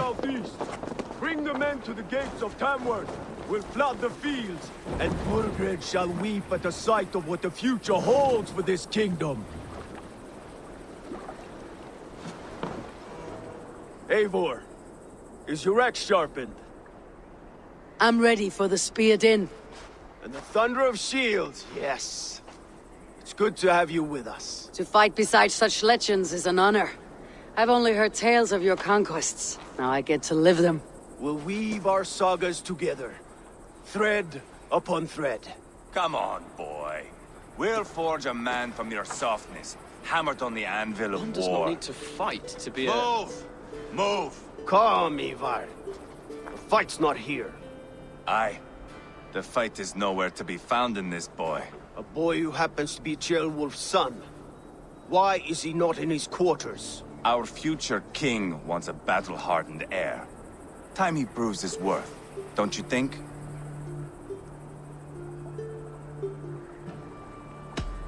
southeast. Bring the men to the gates of Tamworth. We'll flood the fields, and Mordred shall weep at the sight of what the future holds for this kingdom. Eivor, is your axe sharpened? I'm ready for the speared in. And the thunder of shields, yes. It's good to have you with us. To fight beside such legends is an honor. I've only heard tales of your conquests. Now I get to live them. We'll weave our sagas together. Thread upon thread. Come on, boy. We'll forge a man from your softness, hammered on the anvil of One does war. not need to fight to be Move! Move! Calm, Ivar. The fight's not here. Aye. The fight is nowhere to be found in this boy. A boy who happens to be Ceolwulf's son. Why is he not in his quarters? Our future king wants a battle-hardened heir. Time he proves his worth, don't you think?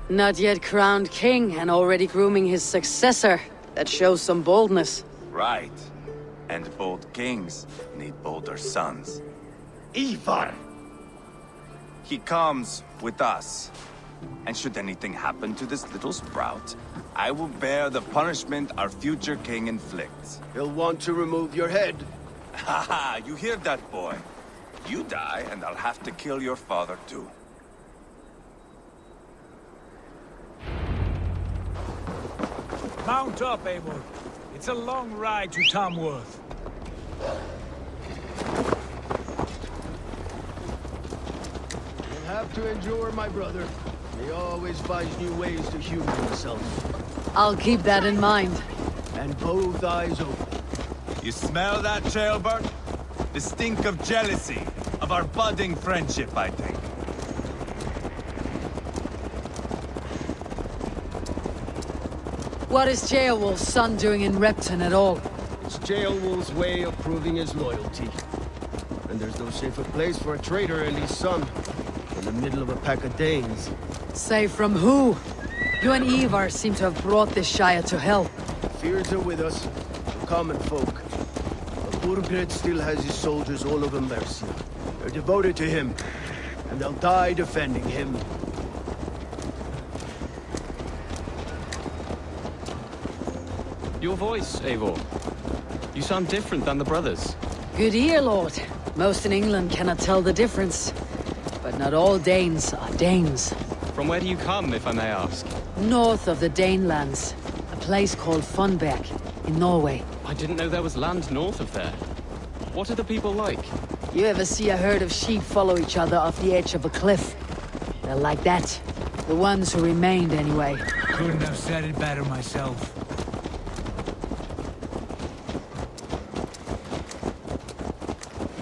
Not yet crowned king and already grooming his successor. That shows some boldness. Right. And bold kings need bolder sons. Ivar! He comes with us. And should anything happen to this little sprout, I will bear the punishment our future king inflicts. He'll want to remove your head. Haha, you hear that, boy? You die, and I'll have to kill your father, too. Mount up, Eivor. It's a long ride to Tamworth. You'll have to endure, my brother. He always finds new ways to humor himself. I'll keep that in mind. And both eyes open. You smell that, Jailbird? The stink of jealousy, of our budding friendship, I think. What is Ceolwulf's son doing in Repton at all? It's Ceolwulf's way of proving his loyalty. And there's no safer place for a traitor and his son in the middle of a pack of Danes. Say from who? You and Ivar seem to have brought this Shire to hell. Fears are with us, the common folk. But Mordred still has his soldiers all over Mercia. They're devoted to him, and they'll die defending him. Your voice, Eivor. You sound different than the brothers. Good ear, Lord. Most in England cannot tell the difference. But not all Danes are Danes. From where do you come, if I may ask? North of the Danelands. A place called Funberg, in Norway. I didn't know there was land north of there. What are the people like? You ever see a herd of sheep follow each other off the edge of a cliff? They're like that. The ones who remained, anyway. Couldn't have said it better myself.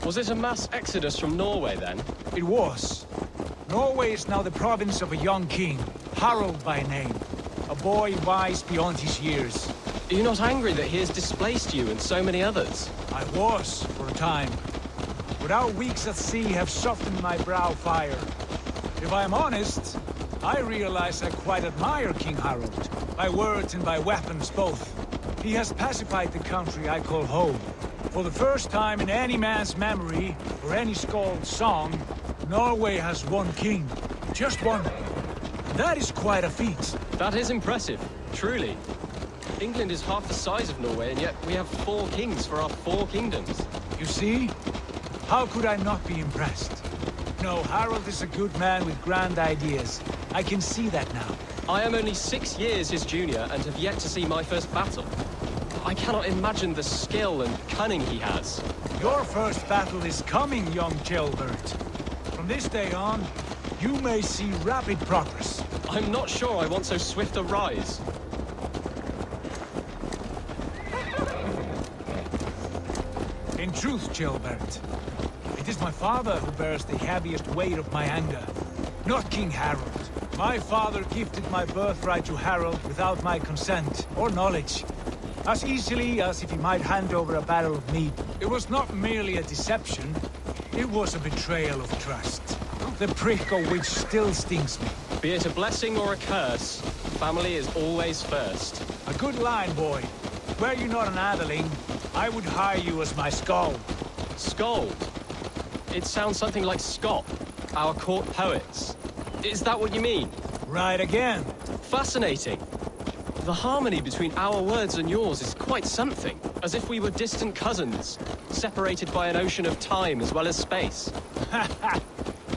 Was it a mass exodus from Norway, then? It was. Norway is now the province of a young king, Harald by name. A boy wise beyond his years. Are you not angry that he has displaced you and so many others? I was, for a time. But our weeks at sea have softened my brow fire. If I am honest, I realize I quite admire King Harald. By words and by weapons both. He has pacified the country I call home. For the first time in any man's memory, or any skald's song, Norway has one king. Just one. That is quite a feat. That is impressive, truly. England is half the size of Norway, and yet we have 4 kings for our 4 kingdoms. You see? How could I not be impressed? No, Harald is a good man with grand ideas. I can see that now. I am only 6 years his junior and have yet to see my first battle. I cannot imagine the skill and cunning he has. Your first battle is coming, young Jailbird. From this day on, you may see rapid progress. I'm not sure I want so swift a rise. In truth, Jailbird, it is my father who bears the heaviest weight of my anger, not King Harald. My father gifted my birthright to Harald without my consent or knowledge. As easily as if he might hand over a barrel of meat. It was not merely a deception, it was a betrayal of trust. The prick of which still stings me. Be it a blessing or a curse, family is always first. A good line, boy. Were you not an atheling, I would hire you as my skald. Scold? It sounds something like Scott, our court poets. Is that what you mean? Right again. Fascinating. The harmony between our words and yours is quite something. As if we were distant cousins, separated by an ocean of time as well as space.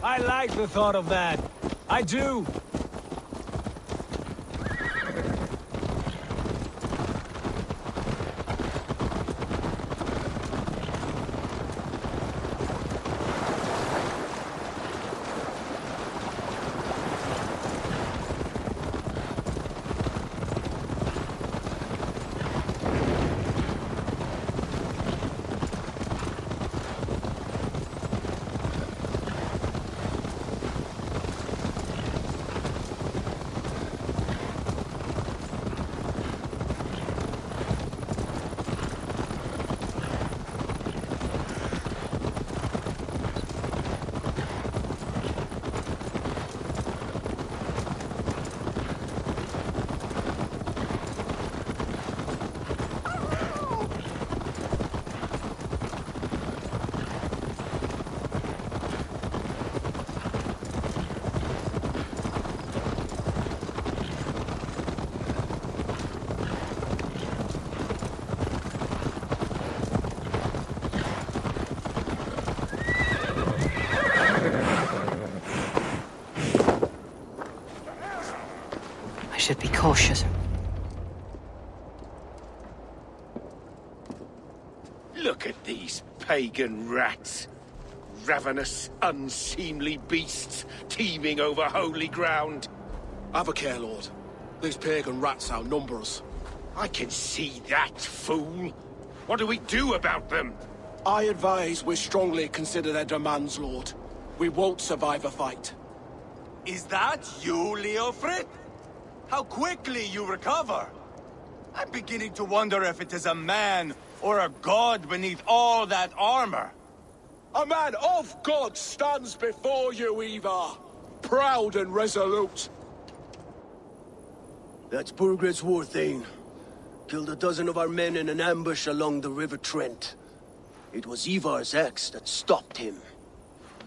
I like the thought of that. I do. Should be cautious. Look at these pagan rats. Ravenous, unseemly beasts teeming over holy ground. Have a care, Lord. These pagan rats outnumber us. I can see that, fool. What do we do about them? I advise we strongly consider their demands, Lord. We won't survive a fight. Is that you, Leofrid? How quickly you recover! I'm beginning to wonder if it is a man or a god beneath all that armor. A man of God stands before you, Ivar. Proud and resolute. That's Burgred's war thane. Killed a dozen of our men in an ambush along the River Trent. It was Ivar's axe that stopped him.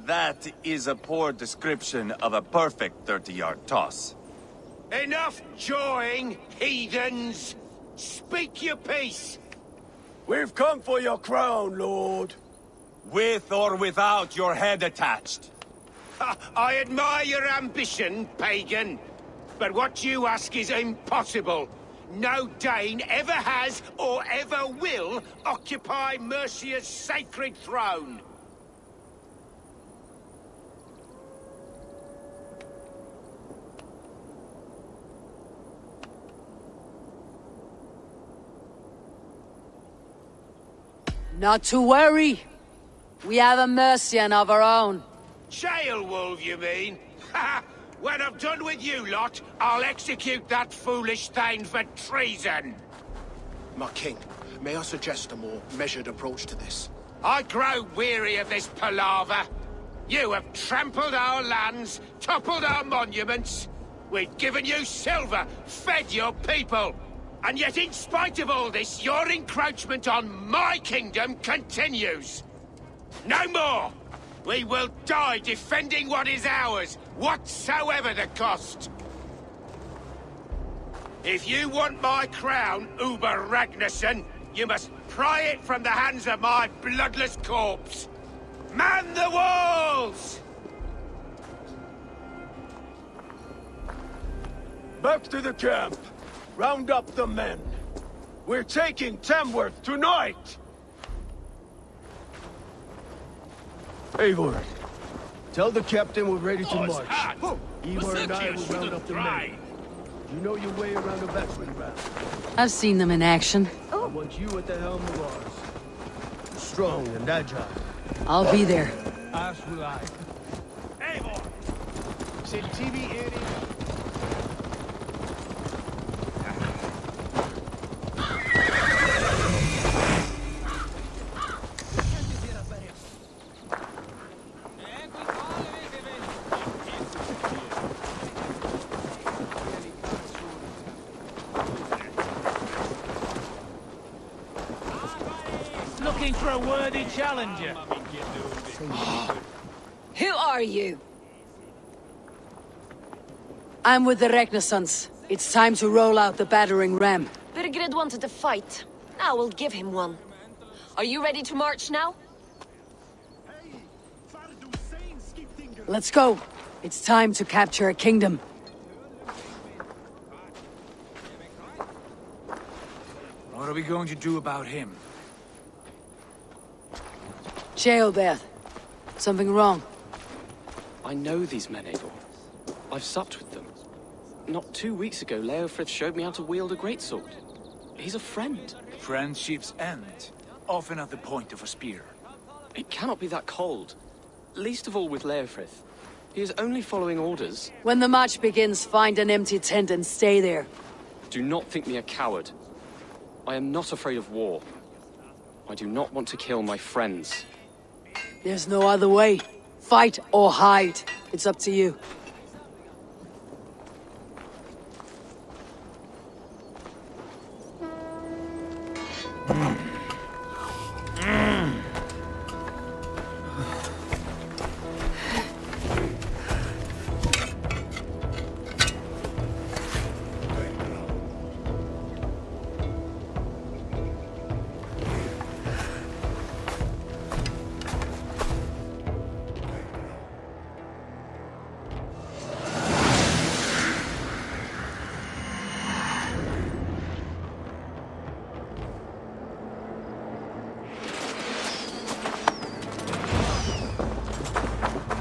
That is a poor description of a perfect 30-yard toss. Enough jawing, heathens! Speak your piece! We've come for your crown, Lord. With or without your head attached. I admire your ambition, pagan. But what you ask is impossible. No Dane ever has or ever will occupy Mercia's sacred throne. Not to worry. We have a Mercian of our own. Jail wolf, you mean? Ha! When I'm done with you lot, I'll execute that foolish thing for treason. My king, may I suggest a more measured approach to this? I grow weary of this palaver. You have trampled our lands, toppled our monuments. We've given you silver, fed your people. And yet, in spite of all this, your encroachment on my kingdom continues. No more! We will die defending what is ours, whatsoever the cost. If you want my crown, Uber Ragnarsson, you must pry it from the hands of my bloodless corpse. Man the walls! Back to the camp. Round up the men. We're taking Tamworth tonight! Eivor, tell the captain we're ready to march. Eivor and I will round up the men. You know your way around the battering ram. I've seen them in action. I want you at the helm of ours. Strong and agile. I'll be there. As will I. Eivor! Send TV in. Ready for a worthy challenger? Who are you? I'm with the Renaissance. It's time to roll out the battering ram. Birgrid wanted to fight. Now we'll give him one. Are you ready to march now? Let's go. It's time to capture a kingdom. What are we going to do about him? Jailbirth. Something wrong. I know these men, Eivor. I've supped with them. Not 2 weeks ago, Leofrith showed me how to wield a greatsword. He's a friend. Friendships end, often at the point of a spear. It cannot be that cold. Least of all with Leofrith. He is only following orders. When the march begins, find an empty tent and stay there. Do not think me a coward. I am not afraid of war. I do not want to kill my friends. There's no other way. Fight or hide. It's up to you.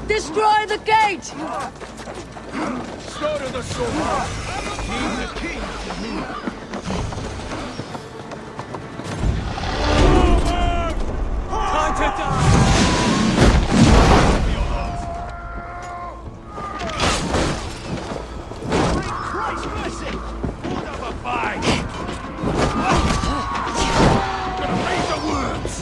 Destroy the gate! Slaughter the sword! King the king! Time to die! Christ bless it! What of a fight! Gonna raise the words!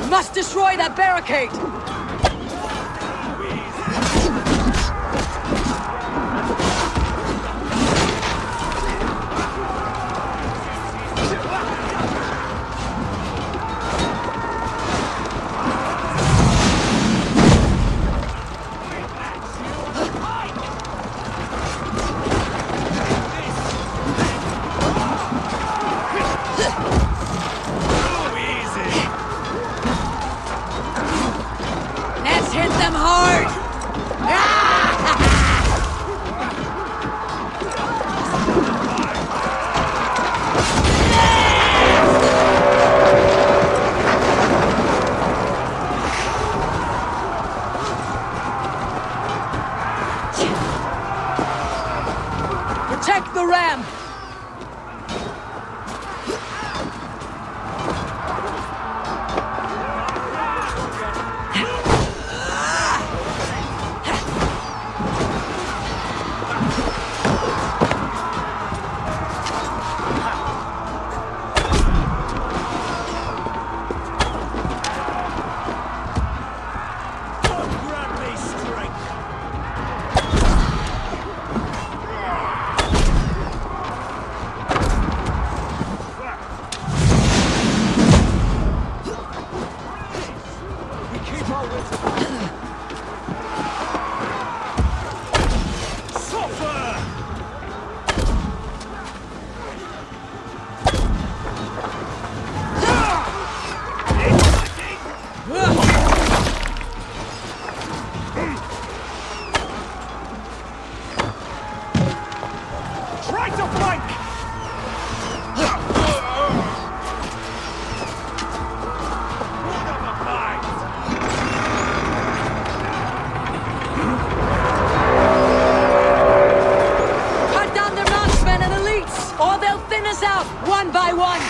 Must destroy that barricade! one by one!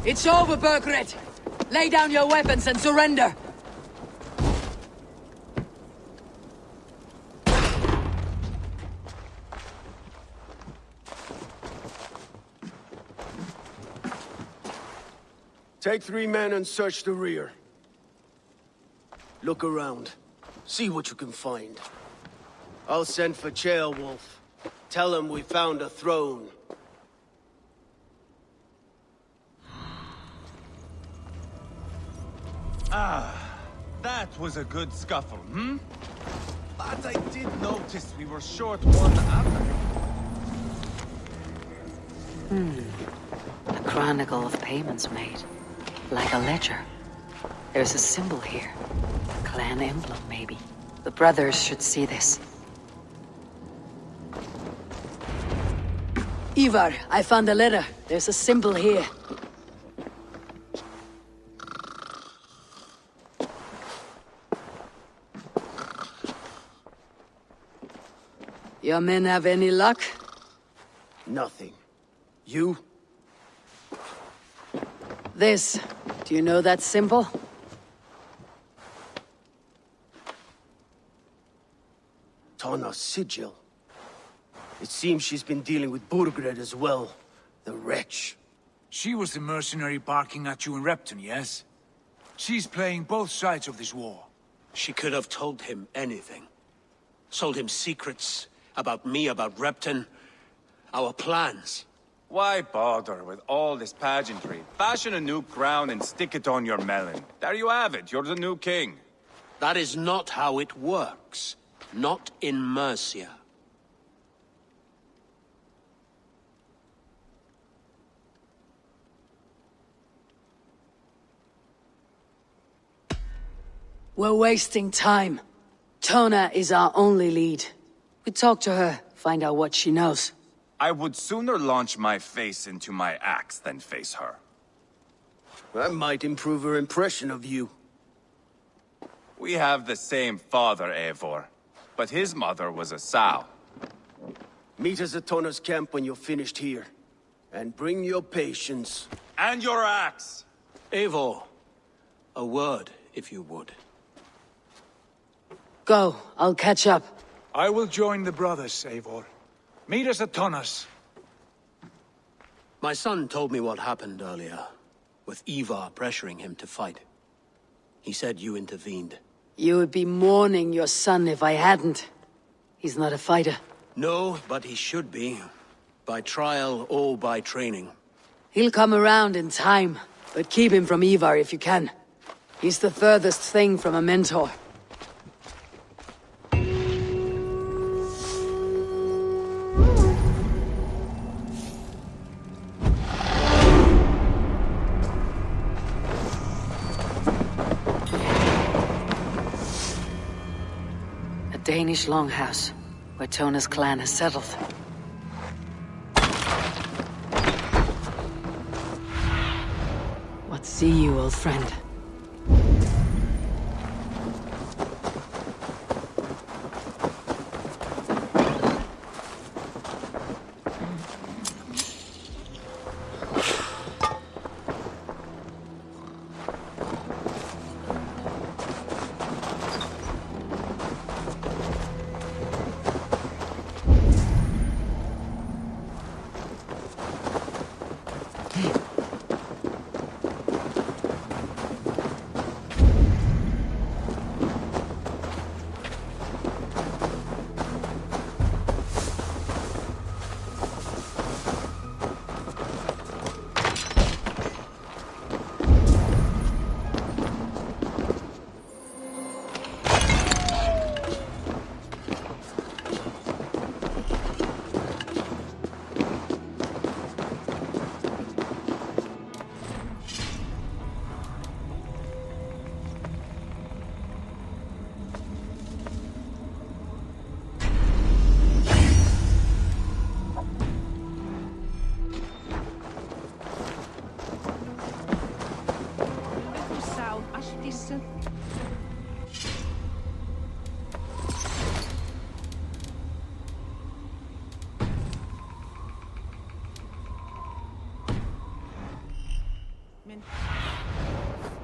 It's over, Bergret! Lay down your weapons and surrender! Take 3 men and search the rear. Look around. See what you can find. I'll send for Wolf. Tell him we found a throne. That was a good scuffle, hmm? But I did notice we were short one after. A chronicle of payments made. Like a ledger. There's a symbol here. A clan emblem, maybe. The brothers should see this. Ivar, I found a letter. There's a symbol here. Your men have any luck? Nothing. You? This. Do you know that symbol? Tana's sigil. It seems she's been dealing with Burgred as well. The wretch. She was the mercenary barking at you in Repton, yes? She's playing both sides of this war. She could have told him anything. Sold him secrets about me, about Repton, our plans. Why bother with all this pageantry? Fashion a new crown and stick it on your melon. There you have it, you're the new king. That is not how it works. Not in Mercia. We're wasting time. Tona is our only lead. We talk to her, find out what she knows. I would sooner launch my face into my axe than face her. That might improve her impression of you. We have the same father, Eivor, but his mother was a sow. Meet us at Tona's camp when you're finished here. And bring your patience. And your axe! Eivor, a word, if you would. Go, I'll catch up. I will join the brothers, Eivor. Meet us at Tonas. My son told me what happened earlier, with Ivar pressuring him to fight. He said you intervened. You would be mourning your son if I hadn't. He's not a fighter. No, but he should be. By trial or by training. He'll come around in time, but keep him from Ivar if you can. He's the furthest thing from a mentor. A Danish longhouse, where Tona's clan has settled. What see you, old friend?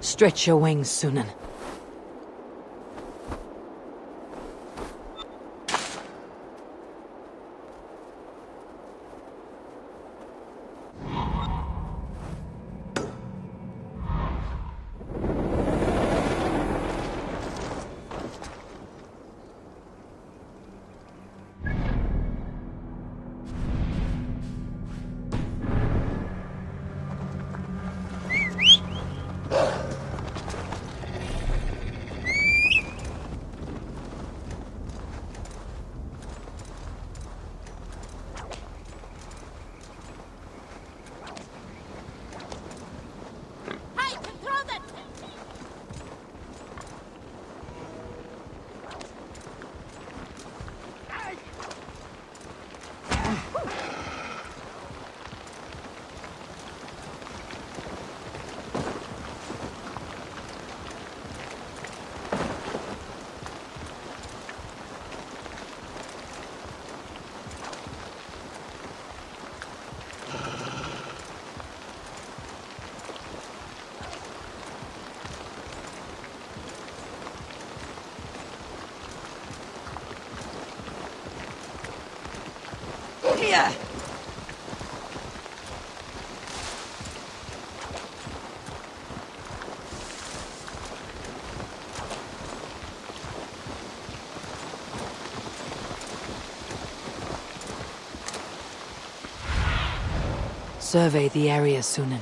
Stretch your wings, Sunan. Here! Survey the area, Sunan.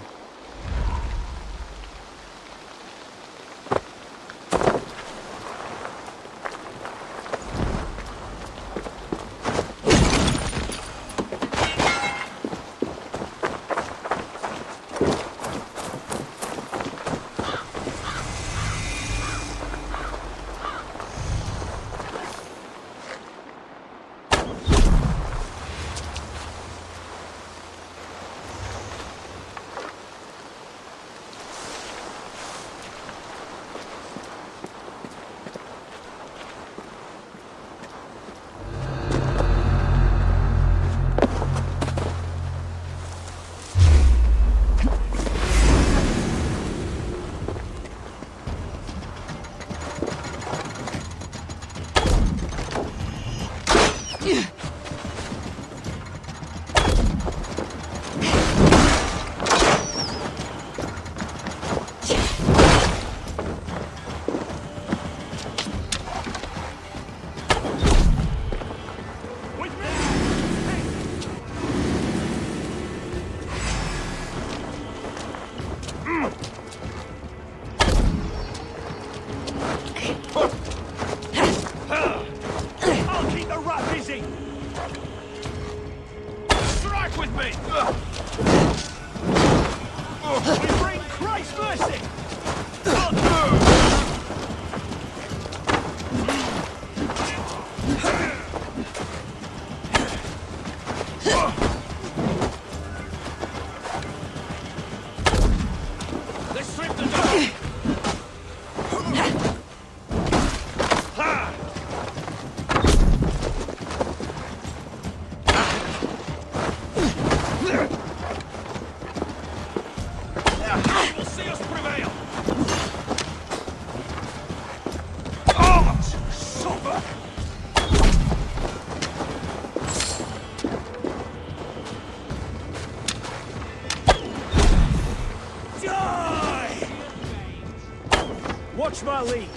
Watch my lead.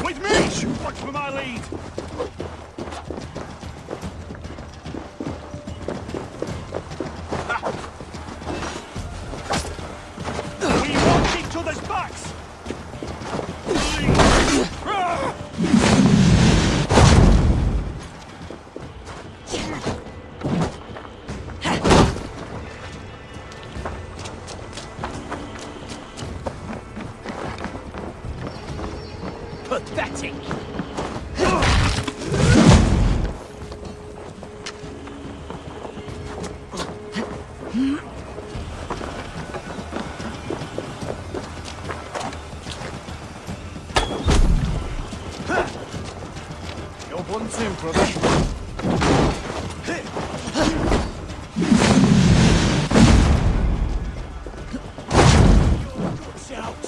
With me! Watch for my lead. We watch each other's backs. Pathetic! You're 1-2, brother. Shout.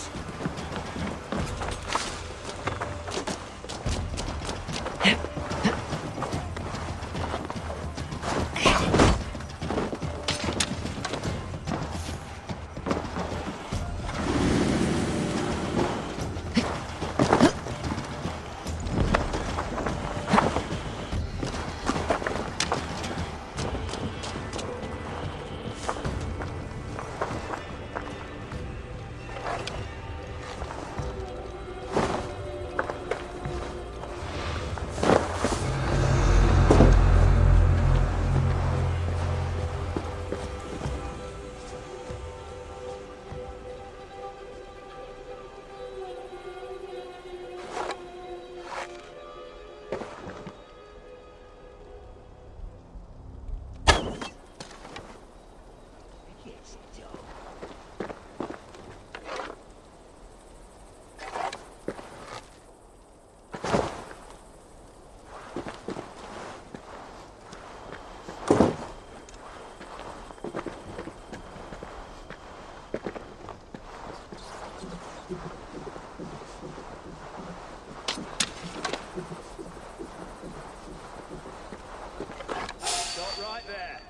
Right there.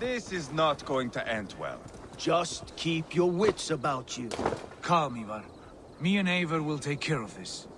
This is not going to end well. Just keep your wits about you. Calm, Ivar. Me and Eivor will take care of this.